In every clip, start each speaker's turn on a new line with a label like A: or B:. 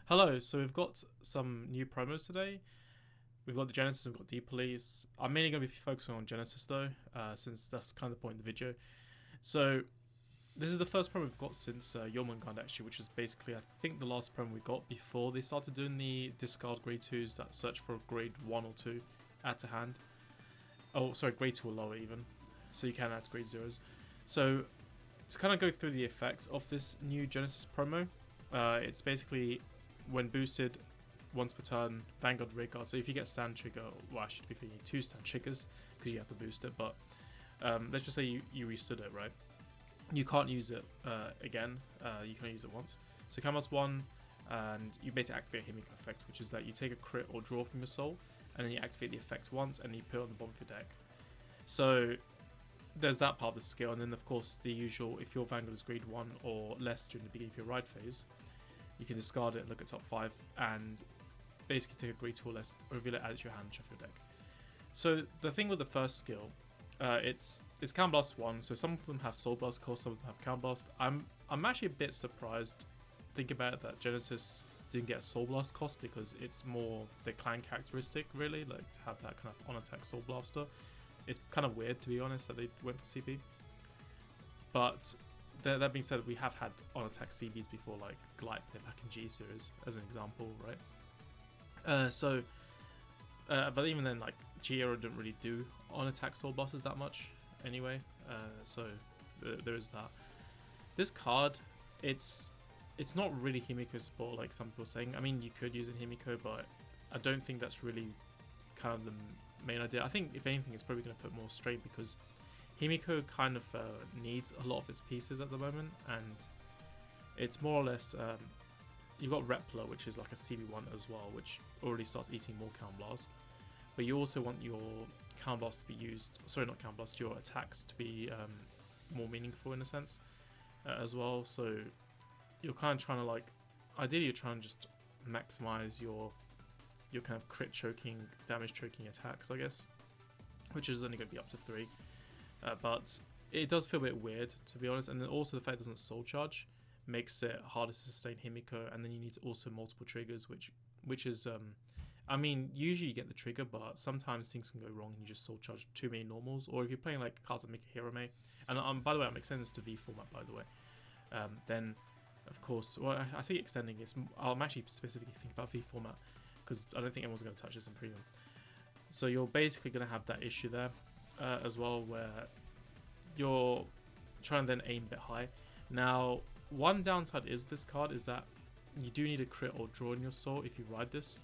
A: Hello, so we've got some new promos today. We've got the Genesis, we've got Deep Police. I'm mainly going to be focusing on Genesis though, since that's kind of the point of the video. So this is the first promo we've got since Jormungand actually, which is basically I think the last promo we got before they started doing the discard grade 2s that search for grade 1 or 2 add to hand. Oh, sorry, grade 2 or lower even. So you can add grade 0s. So to kind of go through the effects of this new Genesis promo, it's basically when boosted once per turn, Vanguard rear guard. So if you get stand trigger, well, actually, if you need 2 stand triggers because you have to boost it, but let's just say you restood it, right? You can't use it again. You can only use it once. So Camel's 1, and you basically activate Himiko effect, which is that you take a crit or draw from your soul, and then you activate the effect once, and you put it on the bottom of your deck. So there's that part of the skill, and then of course the usual, if your Vanguard is grade 1 or less during the beginning of your ride phase, you can discard it, look at top 5, and basically take a grade 2 or less, reveal it, add it to your hand, shuffle your deck. So the thing with the first skill, it's Count Blast 1, so some of them have Soul Blast cost, some of them have Count Blast. I'm actually a bit surprised, think about it, that Genesis didn't get a Soul Blast cost because it's more the clan characteristic really, like to have that kind of on attack Soul Blaster. It's kind of weird to be honest that they went for CB. But that being said, we have had on attack CBs before, like Glide back in G series as an example, right? But even then, like G-Hero didn't really do on attack Soul Blasters that much anyway. So there is that. This card, it's not really Himiko support like some people are saying. I mean, you could use it in Himiko, but I don't think that's really kind of the main idea. I think if anything, it's probably going to put more strain because Himiko kind of needs a lot of its pieces at the moment, and it's more or less you've got Repler, which is like a CB1 as well, which already starts eating more Count Blast, but you also want your Count Blast to be used, sorry, not Count Blast, your attacks to be more meaningful in a sense as well. So you're kind of trying to, like, ideally you're trying to just maximize your kind of crit choking, damage choking attacks, I guess, which is only going to be up to 3. But it does feel a bit weird, to be honest, and then also the fact it doesn't soul charge makes it harder to sustain Himiko, and then you need also multiple triggers, which is, I mean, usually you get the trigger, but sometimes things can go wrong and you just soul charge too many normals, or if you're playing like cards that make a hero may, and by the way, I'm extending this to V format, by the way, then, of course, well, I say extending this, I'm actually specifically thinking about V format, because I don't think anyone's going to touch this in premium. So you're basically going to have that issue there as well, where you're trying to then aim a bit high. Now, one downside is this card is that you do need a crit or draw in your soul if you ride this,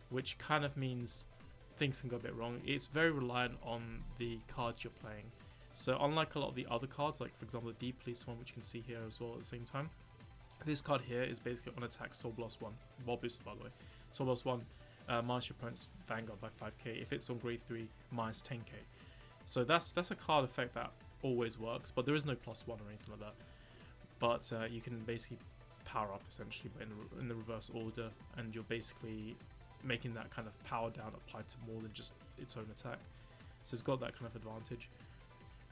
A: which kind of means things can go a bit wrong. It's very reliant on the cards you're playing. So unlike a lot of the other cards, like for example the Deep Police one, which you can see here as well at the same time, this card here is basically on attack Soul Blast 1, well boosted by the way. Soul Blast 1 minus your opponent's Vanguard by 5k. If it's on grade 3, minus 10k. So that's a card effect that always works, but there is no +1 or anything like that. But you can basically power up essentially, but in the reverse order, and you're basically making that kind of power down applied to more than just its own attack. So it's got that kind of advantage.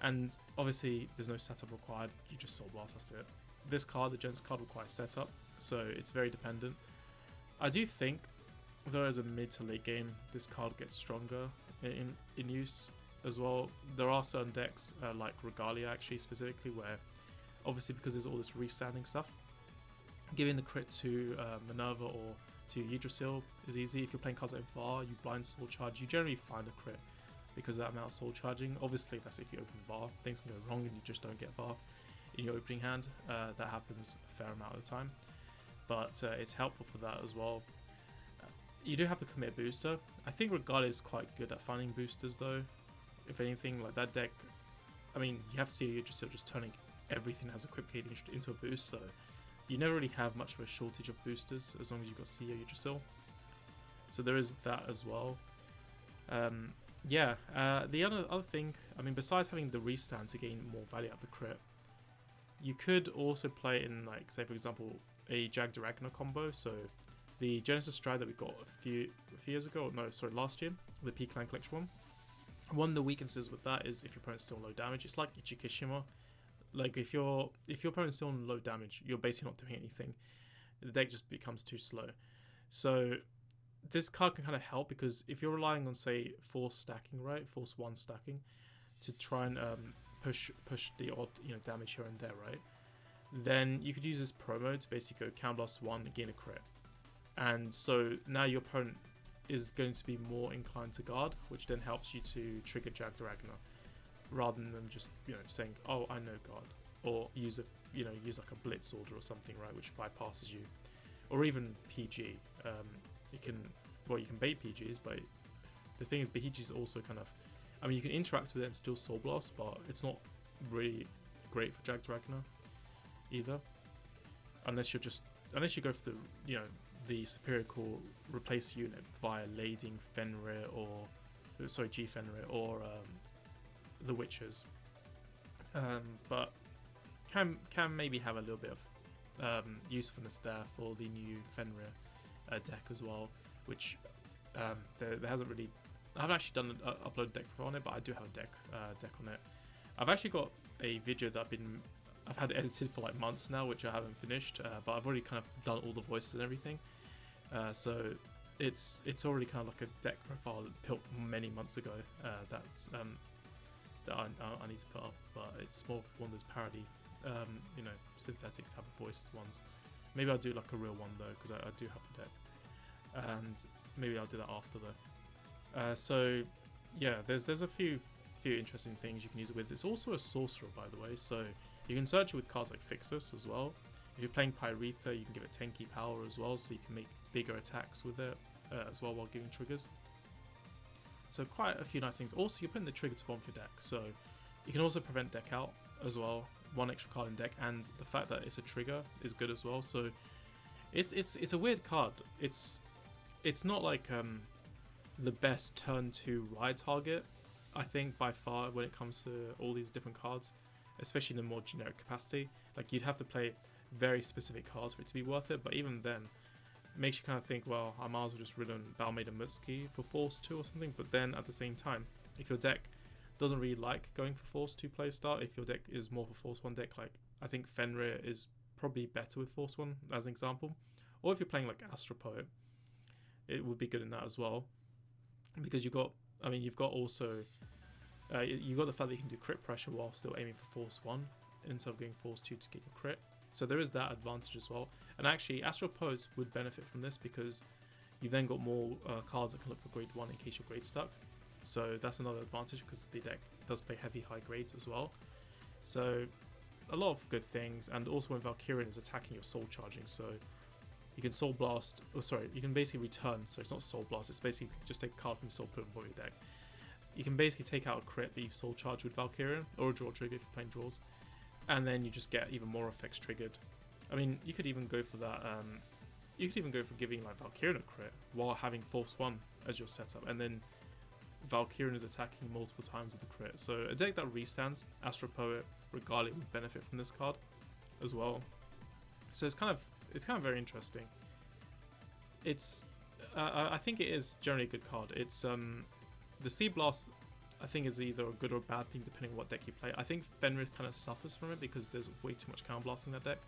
A: And obviously there's no setup required, you just Soul Blast, that's it. This card, the Genesis card, requires setup, so it's very dependent. I do think, though, as a mid to late game, this card gets stronger in use as well. There are certain decks, like Regalia actually specifically, where obviously because there's all this restanding stuff, giving the crit to Minerva or to Yggdrasil is easy. If you're playing cards like VAR, you blind soul charge, you generally find a crit because of that amount of soul charging. Obviously that's if you open VAR, things can go wrong and you just don't get VAR in your opening hand. That happens a fair amount of the time, but it's helpful for that as well. You do have to commit a booster. I think Regalia is quite good at finding boosters though. If anything, like that deck, I mean, you have to see Yggdrasil just turning everything as a quick KD into a boost, so you never really have much of a shortage of boosters as long as you've got CEO Yggdrasil. So there is that as well. The other thing, I mean, besides having the restand to gain more value out of the crit, you could also play in, like, say for example, a Jag Ragnar combo. So the Genesis Stride that we got a few years ago, no, sorry, last year, the P Clan Collection one. One of the weaknesses with that is if your opponent's still low damage, it's like Ichikishima. Like if your opponent's still on low damage, you're basically not doing anything. the deck just becomes too slow. So this card can kind of help, because if you're relying on, say, force stacking, right, force 1 stacking, to try and push the odd damage here and there, right, then you could use this promo to basically go Counterblast 1 and gain a crit. And so now your opponent is going to be more inclined to guard, which then helps you to trigger Jagged Ragnar, rather than them just saying, oh, I know guard, or use like a blitz order or something, right, which bypasses you, or even PG. You can bait PGs, but the thing is, PGs also kind of, I mean, you can interact with it and still Soul Blast, but it's not really great for Jagged Ragnar either, unless you go for the superior core replace unit via Lading Fenrir G Fenrir or the Witches, but can maybe have a little bit of usefulness there for the new Fenrir deck as well, which there hasn't really. I haven't actually done an upload deck on it, but I do have a deck on it. I've actually got a video that I've had edited for like months now, which I haven't finished, but I've already kind of done all the voices and everything. So it's already kind of like a deck profile built many months ago that I need to put up, but it's more of one of those parody, synthetic type of voice ones. Maybe I'll do like a real one though, because I do have the deck, and maybe I'll do that after though. So yeah, there's a few interesting things you can use it with. It's also a sorcerer, by the way, so you can search it with cards like Fixus as well. If you're playing Pyretha, you can give it 10 key power as well, so you can make bigger attacks with it as well while giving triggers. So quite a few nice things. Also, you're putting the trigger to bomb your deck, so you can also prevent deck out as well. One extra card in deck, and the fact that it's a trigger is good as well. So it's a weird card. It's not like the best turn 2 ride target, I think, by far, when it comes to all these different cards, especially in a more generic capacity. Like, you'd have to play very specific cards for it to be worth it, but even then, it makes you kind of think, well, I might as well just run Balmaid and Mutski for Force 2 or something. But then at the same time, if your deck doesn't really like going for Force 2 playstyle, if your deck is more of a Force 1 deck, like I think Fenrir is probably better with Force 1 as an example, or if you're playing like Astropoet, it would be good in that as well, because you've got also you've got the fact that you can do crit pressure while still aiming for Force 1 instead of going Force 2 to get your crit. So there is that advantage as well. And actually, Astropoets would benefit from this, because you've then got more cards that can look for grade 1 in case you're grade stuck. So that's another advantage, because the deck does play heavy high grades as well. So a lot of good things. And also when Valkyrian is attacking, your soul charging, so you can Soul Blast, you can basically return, so it's not Soul Blast, it's basically just take a card from Soul, put it on your deck. You can basically take out a crit that you've Soul Charged with Valkyrian, or a draw trigger if you're playing draws, and then you just get even more effects triggered. I mean, you could even go for that, you could even go for giving like Valkyrian a crit while having Force 1 as your setup, and then Valkyrian is attacking multiple times with the crit. So a deck that restands, Astropoet, Regalia would benefit from this card as well. So it's kind of very interesting. It's I think it is generally a good card. It's the Sea Blast, I think, is either a good or a bad thing depending on what deck you play. I think Fenrir kind of suffers from it because there's way too much Counter Blast in that deck.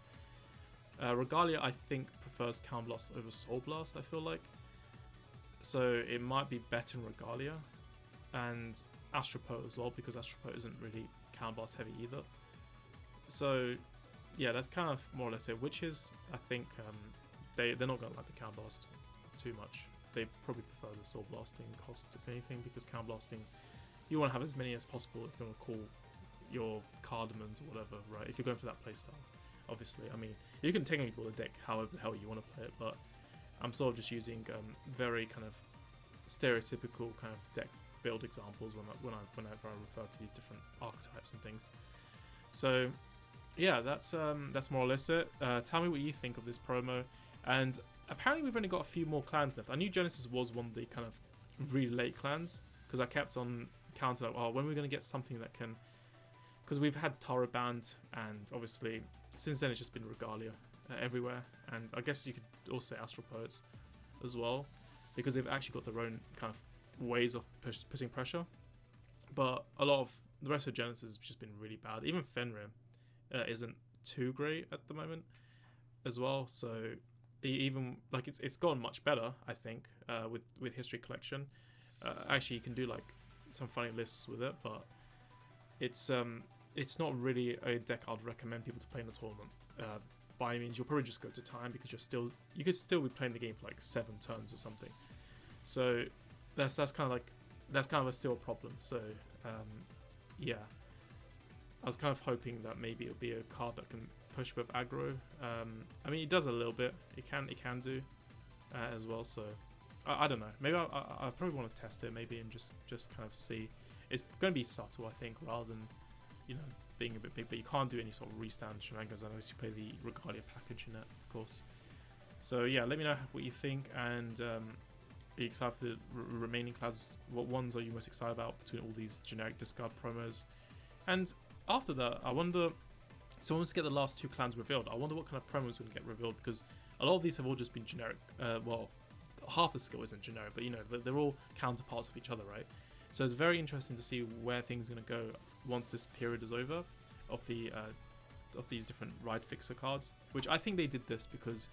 A: Regalia, I think, prefers Counter Blast over Soul Blast, I feel like. So it might be better in Regalia, and Astropoet as well, because Astropoet isn't really Counter Blast heavy either. So yeah, that's kind of more or less it. Witches, I think they're not going to like the Counter Blast too much. They probably prefer the Soul Blasting cost, if anything, because Counter Blasting, you want to have as many as possible if you want to call your Cardamons or whatever, right? If you're going for that playstyle, obviously. I mean, you can technically build a deck however the hell you want to play it, but I'm sort of just using very kind of stereotypical kind of deck build examples whenever I refer to these different archetypes and things. So yeah, that's more or less it. Tell me what you think of this promo. And apparently we've only got a few more clans left. I knew Genesis was one of the kind of really late clans, because I kept on counting like, oh, when are we going to get something that can... Because we've had Tara banned, and obviously since then it's just been Regalia everywhere. And I guess you could also say Astropoets as well, because they've actually got their own kind of ways of putting pressure. But a lot of the rest of Genesis has just been really bad. Even Fenrir isn't too great at the moment as well. So even like it's gotten much better, I think, with history collection. Actually, you can do like some funny lists with it, but it's not really a deck I'd recommend people to play in a tournament. By means, you'll probably just go to time because you could still be playing the game for like 7 turns or something. So that's kind of a still problem. So yeah, I was kind of hoping that maybe it'll be a card that can push with aggro. I mean, it does a little bit. It can do as well. So I don't know. Maybe I probably want to test it maybe and just kind of see. It's going to be subtle, I think, rather than being a bit big. But you can't do any sort of restand shenanigans unless you play the Regalia package in it, of course. So yeah, let me know what you think, and are you excited for the remaining clouds? What ones are you most excited about between all these generic discard promos? And after that, I wonder. So once we get the last 2 clans revealed, I wonder what kind of promos are going to get revealed, because a lot of these have all just been generic. Well, half the skill isn't generic, but they're all counterparts of each other, right? So it's very interesting to see where things are going to go once this period is over of these different ride fixer cards. Which I think they did this because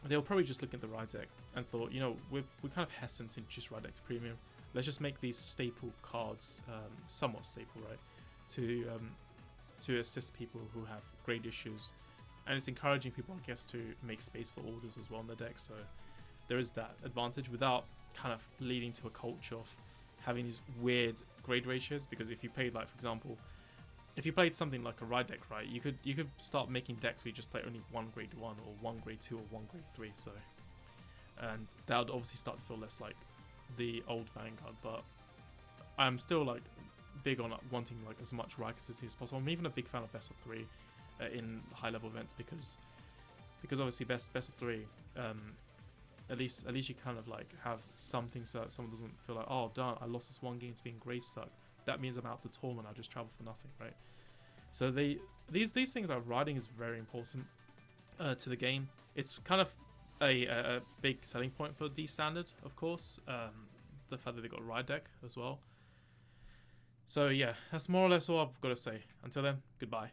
A: they were probably just looking at the ride deck and thought, we're kind of hesitant to introduce ride deck to premium. Let's just make these staple cards somewhat staple, right? To assist people who have grade issues, and it's encouraging people, I guess, to make space for orders as well in the deck. So there is that advantage without kind of leading to a culture of having these weird grade ratios. Because if you played, like, for example, if you played something like a ride deck, right, you could start making decks where you just play only 1 grade 1 or 1 grade 2 or 1 grade 3. So, and that would obviously start to feel less like the old Vanguard. But I'm still like big on wanting like as much ride consistency as possible. I'm even a big fan of best of 3 in high level events because obviously best of 3. At least you kind of like have something so that someone doesn't feel like, oh darn, I lost this one game to being grade stuck. That means I'm out the tournament. I just travel for nothing, right? So these things are riding is very important to the game. It's kind of a big selling point for D standard, of course. The fact that they got a ride deck as well. So yeah, that's more or less all I've got to say. Until then, goodbye.